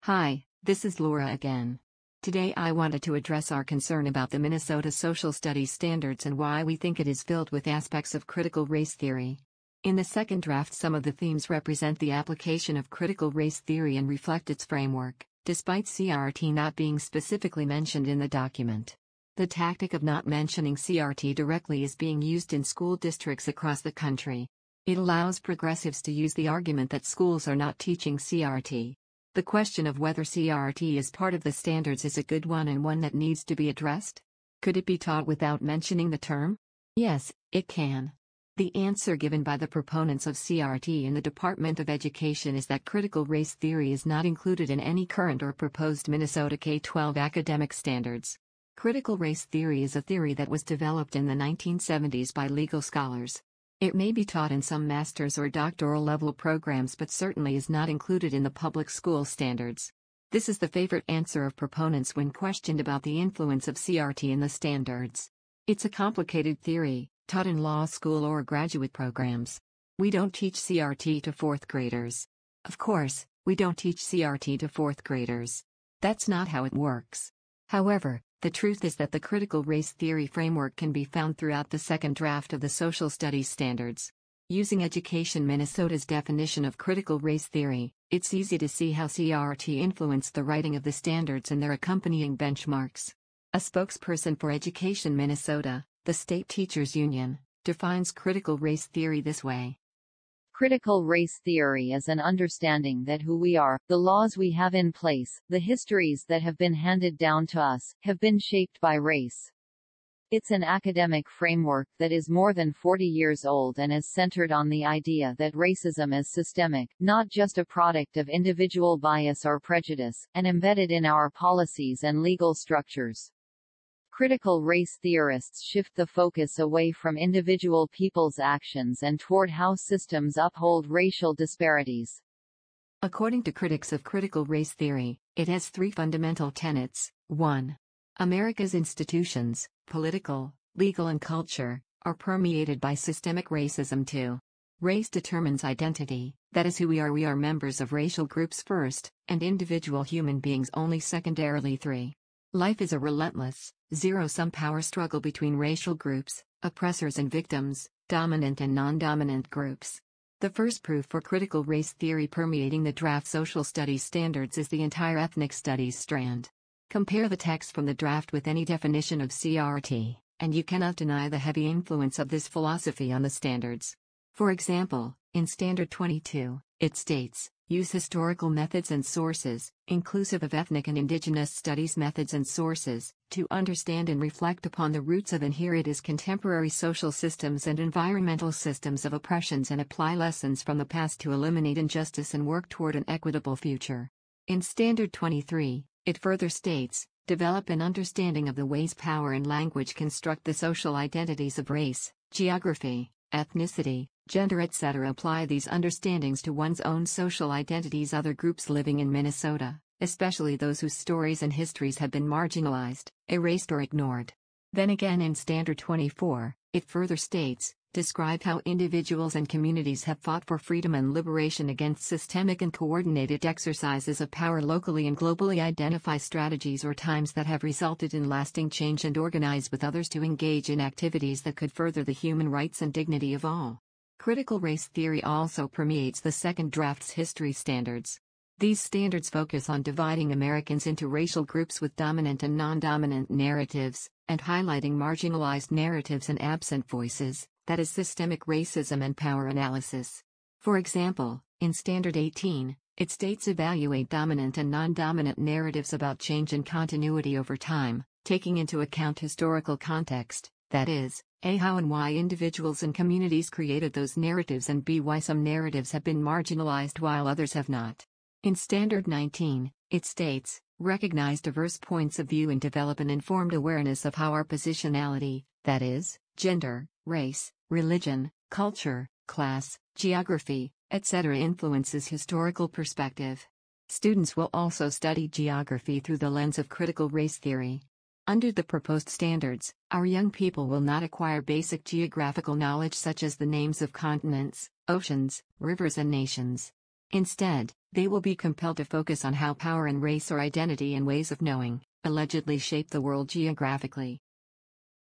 Hi, this is Laura again. Today I wanted to address our concern about the Minnesota Social Studies Standards and why we think it is filled with aspects of critical race theory. In the second draft, some of the themes represent the application of critical race theory and reflect its framework, despite CRT not being specifically mentioned in the document. The tactic of not mentioning CRT directly is being used in school districts across the country. It allows progressives to use the argument that schools are not teaching CRT. The question of whether CRT is part of the standards is a good one and one that needs to be addressed. Could it be taught without mentioning the term? Yes, it can. The answer given by the proponents of CRT in the Department of Education is that critical race theory is not included in any current or proposed Minnesota K-12 academic standards. Critical race theory is a theory that was developed in the 1970s by legal scholars. It may be taught in some master's or doctoral level programs but certainly is not included in the public school standards. This is the favorite answer of proponents when questioned about the influence of CRT in the standards. It's a complicated theory, taught in law school or graduate programs. We don't teach CRT to fourth graders. Of course, we don't teach CRT to fourth graders. That's not how it works. However, the truth is that the critical race theory framework can be found throughout the second draft of the Social Studies Standards. Using Education Minnesota's definition of critical race theory, it's easy to see how CRT influenced the writing of the standards and their accompanying benchmarks. A spokesperson for Education Minnesota, the state teachers union, defines critical race theory this way. Critical race theory is an understanding that who we are, the laws we have in place, the histories that have been handed down to us, have been shaped by race. It's an academic framework that is more than 40 years old and is centered on the idea that racism is systemic, not just a product of individual bias or prejudice, and embedded in our policies and legal structures. Critical race theorists shift the focus away from individual people's actions and toward how systems uphold racial disparities. According to critics of critical race theory, it has three fundamental tenets. 1. America's institutions, political, legal and culture, are permeated by systemic racism. 2. Race determines identity, that is who we are members of racial groups first, and individual human beings only secondarily. 3. Life is a relentless, zero-sum power struggle between racial groups, oppressors and victims, dominant and non-dominant groups. The first proof for critical race theory permeating the draft social studies standards is the entire ethnic studies strand. Compare the text from the draft with any definition of CRT, and you cannot deny the heavy influence of this philosophy on the standards. For example, in Standard 22, it states, use historical methods and sources, inclusive of ethnic and indigenous studies methods and sources, to understand and reflect upon the roots of inherited contemporary social systems and environmental systems of oppressions and apply lessons from the past to eliminate injustice and work toward an equitable future. In Standard 23, it further states, develop an understanding of the ways power and language construct the social identities of race, geography, ethnicity, gender etc. Apply these understandings to one's own social identities. Other groups living in Minnesota, especially those whose stories and histories have been marginalized, erased or ignored. Then again in Standard 24, it further states, describe how individuals and communities have fought for freedom and liberation against systemic and coordinated exercises of power locally and globally. Identify strategies or times that have resulted in lasting change and organize with others to engage in activities that could further the human rights and dignity of all. Critical race theory also permeates the second draft's history standards. These standards focus on dividing Americans into racial groups with dominant and non-dominant narratives, and highlighting marginalized narratives and absent voices, that is systemic racism and power analysis. For example, in Standard 18, it states evaluate dominant and non-dominant narratives about change and continuity over time, taking into account historical context, that is, A. how and why individuals and communities created those narratives, and B. why some narratives have been marginalized while others have not. In Standard 19, it states, recognize diverse points of view and develop an informed awareness of how our positionality, that is, gender, race, religion, culture, class, geography, etc. influences historical perspective. Students will also study geography through the lens of critical race theory. Under the proposed standards, our young people will not acquire basic geographical knowledge such as the names of continents, oceans, rivers and nations. Instead, they will be compelled to focus on how power and race or identity and ways of knowing, allegedly shape the world geographically.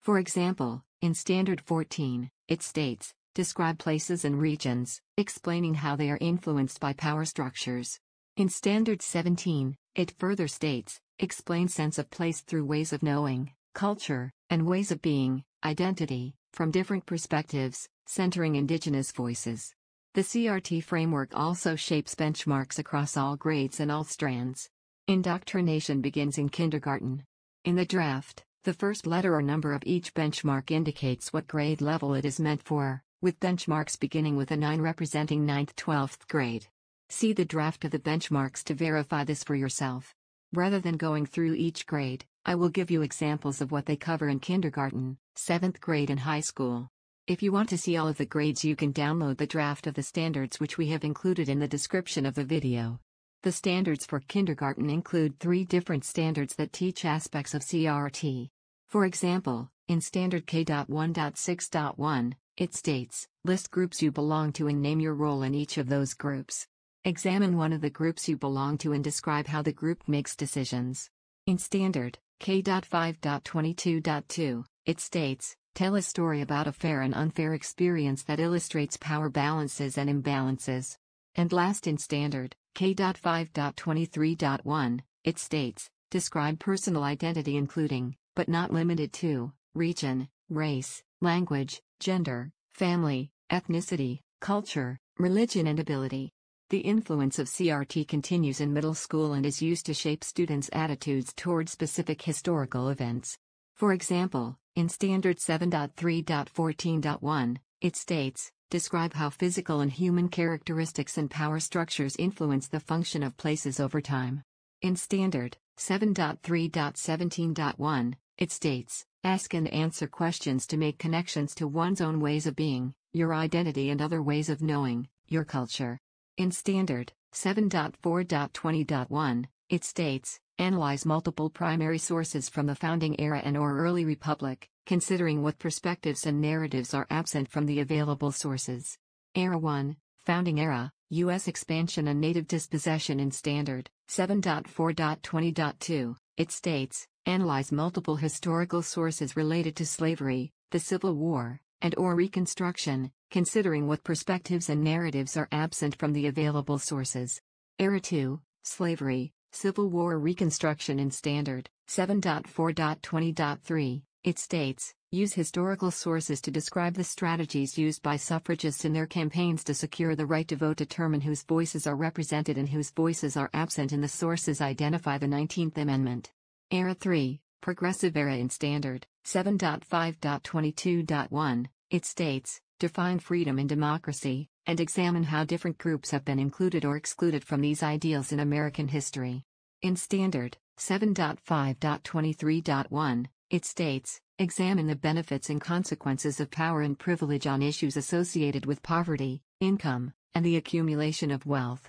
For example, in Standard 14, it states, describe places and regions, explaining how they are influenced by power structures. In Standard 17, it further states, explain sense of place through ways of knowing, culture, and ways of being, identity, from different perspectives, centering indigenous voices. The CRT framework also shapes benchmarks across all grades and all strands. Indoctrination begins in kindergarten. In the draft, the first letter or number of each benchmark indicates what grade level it is meant for, with benchmarks beginning with a 9 representing 9th-12th grade. See the draft of the benchmarks to verify this for yourself. Rather than going through each grade, I will give you examples of what they cover in kindergarten, 7th grade and high school. If you want to see all of the grades, you can download the draft of the standards which we have included in the description of the video. The standards for kindergarten include 3 different standards that teach aspects of CRT. For example, in Standard K.1.6.1, it states, list groups you belong to and name your role in each of those groups. Examine one of the groups you belong to and describe how the group makes decisions. In Standard K.5.22.2, it states, tell a story about a fair and unfair experience that illustrates power balances and imbalances. And last, in Standard K.5.23.1, it states, describe personal identity including, but not limited to, region, race, language, gender, family, ethnicity, culture, religion and ability. The influence of CRT continues in middle school and is used to shape students' attitudes toward specific historical events. For example, in Standard 7.3.14.1, it states, describe how physical and human characteristics and power structures influence the function of places over time. In Standard 7.3.17.1, it states, ask and answer questions to make connections to one's own ways of being, your identity and other ways of knowing, your culture. In Standard 7.4.20.1, it states, analyze multiple primary sources from the founding era and/or early republic, considering what perspectives and narratives are absent from the available sources. Era 1, Founding Era, U.S. Expansion and Native Dispossession. In Standard 7.4.20.2, it states, analyze multiple historical sources related to slavery, the Civil War, and/or Reconstruction, considering what perspectives and narratives are absent from the available sources. Era 2, Slavery, Civil War, Reconstruction. In Standard 7.4.20.3, it states, use historical sources to describe the strategies used by suffragists in their campaigns to secure the right to vote. Determine whose voices are represented and whose voices are absent in the sources. Identify the 19th Amendment. Era 3, Progressive Era. In Standard 7.5.22.1, it states, define freedom and democracy, and examine how different groups have been included or excluded from these ideals in American history. In Standard 7.5.23.1, it states, examine the benefits and consequences of power and privilege on issues associated with poverty, income, and the accumulation of wealth.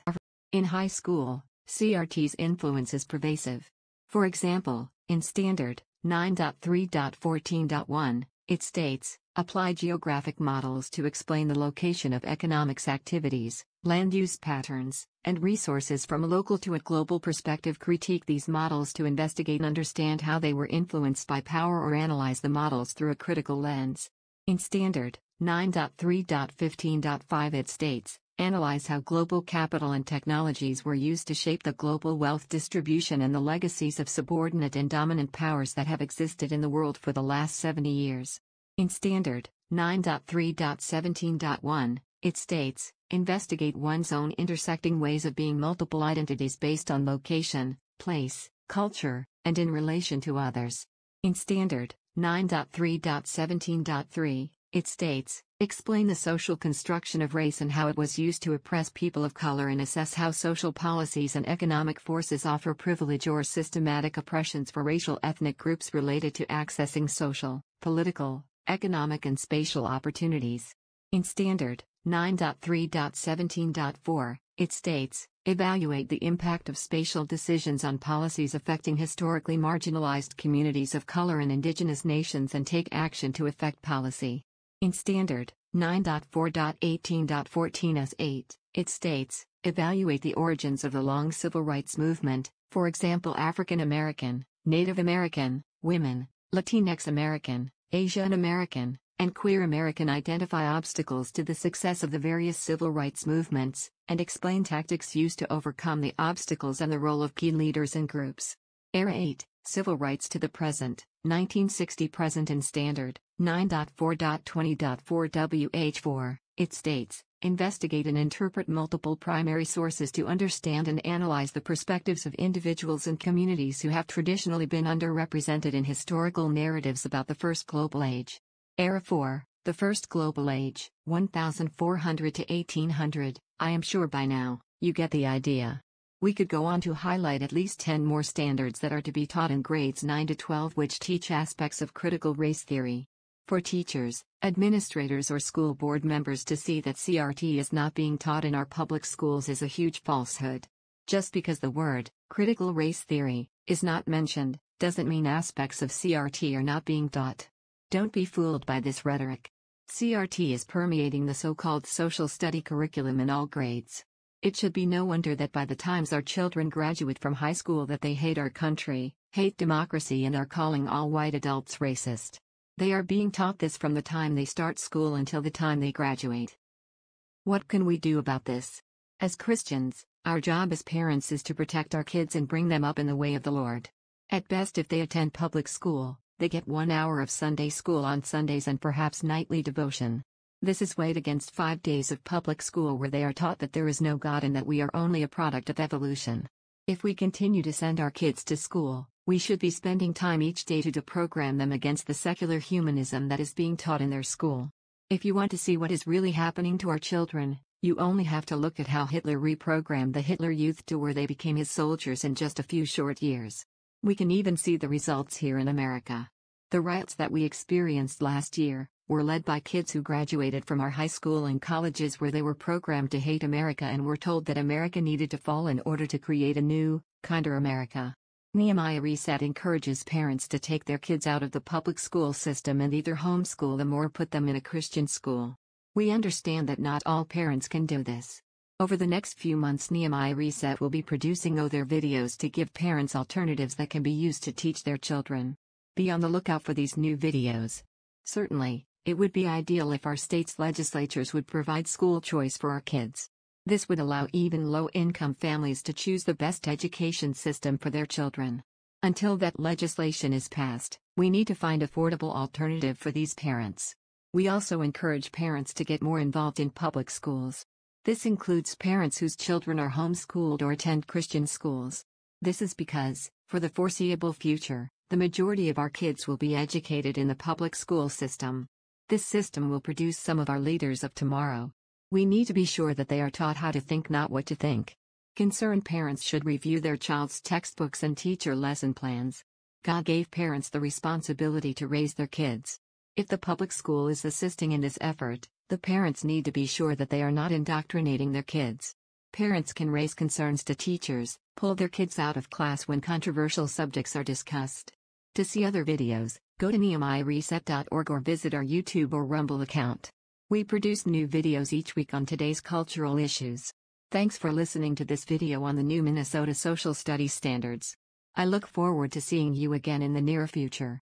In high school, CRT's influence is pervasive. For example, in Standard 9.3.14.1, it states, apply geographic models to explain the location of economics activities, land use patterns, and resources from a local to a global perspective. Critique these models to investigate and understand how they were influenced by power or analyze the models through a critical lens. In Standard 9.3.15.5, it states, analyze how global capital and technologies were used to shape the global wealth distribution and the legacies of subordinate and dominant powers that have existed in the world for the last 70 years. In Standard 9.3.17.1, it states, investigate one's own intersecting ways of being multiple identities based on location, place, culture, and in relation to others. In Standard 9.3.17.3, it states, explain the social construction of race and how it was used to oppress people of color and assess how social policies and economic forces offer privilege or systematic oppressions for racial ethnic groups related to accessing social, political, economic and spatial opportunities. In Standard 9.3.17.4, it states, evaluate the impact of spatial decisions on policies affecting historically marginalized communities of color and indigenous nations and take action to affect policy. In Standard 9.4.18.14 as 8, it states, Evaluate the origins of the long civil rights movement, for example African American, Native American, women, Latinx American, Asian American, and Queer American. Identify obstacles to the success of the various civil rights movements, and explain tactics used to overcome the obstacles and the role of key leaders and groups. Era 8, Civil Rights to the Present, 1960 Present and Standard, 9.4.20.4 WH4, it states, investigate and interpret multiple primary sources to understand and analyze the perspectives of individuals and communities who have traditionally been underrepresented in historical narratives about the First Global Age. Era 4, the First Global Age, 1400 to 1800, I am sure by now, you get the idea. We could go on to highlight at least 10 more standards that are to be taught in grades 9 to 12 which teach aspects of critical race theory. For teachers, administrators or school board members to see that CRT is not being taught in our public schools is a huge falsehood. Just because the word, critical race theory, is not mentioned, doesn't mean aspects of CRT are not being taught. Don't be fooled by this rhetoric. CRT is permeating the so-called social study curriculum in all grades. It should be no wonder that by the times our children graduate from high school that they hate our country, hate democracy and are calling all white adults racist. They are being taught this from the time they start school until the time they graduate. What can we do about this? As Christians, our job as parents is to protect our kids and bring them up in the way of the Lord. At best, if they attend public school, they get 1 hour of Sunday school on Sundays and perhaps nightly devotion. This is weighed against 5 days of public school where they are taught that there is no God and that we are only a product of evolution. If we continue to send our kids to school, we should be spending time each day to deprogram them against the secular humanism that is being taught in their school. If you want to see what is really happening to our children, you only have to look at how Hitler reprogrammed the Hitler Youth to where they became his soldiers in just a few short years. We can even see the results here in America. The riots that we experienced last year were led by kids who graduated from our high school and colleges where they were programmed to hate America and were told that America needed to fall in order to create a new, kinder America. Nehemiah Reset encourages parents to take their kids out of the public school system and either homeschool them or put them in a Christian school. We understand that not all parents can do this. Over the next few months, Nehemiah Reset will be producing other videos to give parents alternatives that can be used to teach their children. Be on the lookout for these new videos. Certainly, it would be ideal if our state's legislatures would provide school choice for our kids. This would allow even low-income families to choose the best education system for their children. Until that legislation is passed, we need to find affordable alternative for these parents. We also encourage parents to get more involved in public schools. This includes parents whose children are homeschooled or attend Christian schools. This is because, for the foreseeable future, the majority of our kids will be educated in the public school system. This system will produce some of our leaders of tomorrow. We need to be sure that they are taught how to think, not what to think. Concerned parents should review their child's textbooks and teacher lesson plans. God gave parents the responsibility to raise their kids. If the public school is assisting in this effort, the parents need to be sure that they are not indoctrinating their kids. Parents can raise concerns to teachers, pull their kids out of class when controversial subjects are discussed. To see other videos, go to nehemiahreset.org or visit our YouTube or Rumble account. We produce new videos each week on today's cultural issues. Thanks for listening to this video on the new Minnesota Social Studies Standards. I look forward to seeing you again in the near future.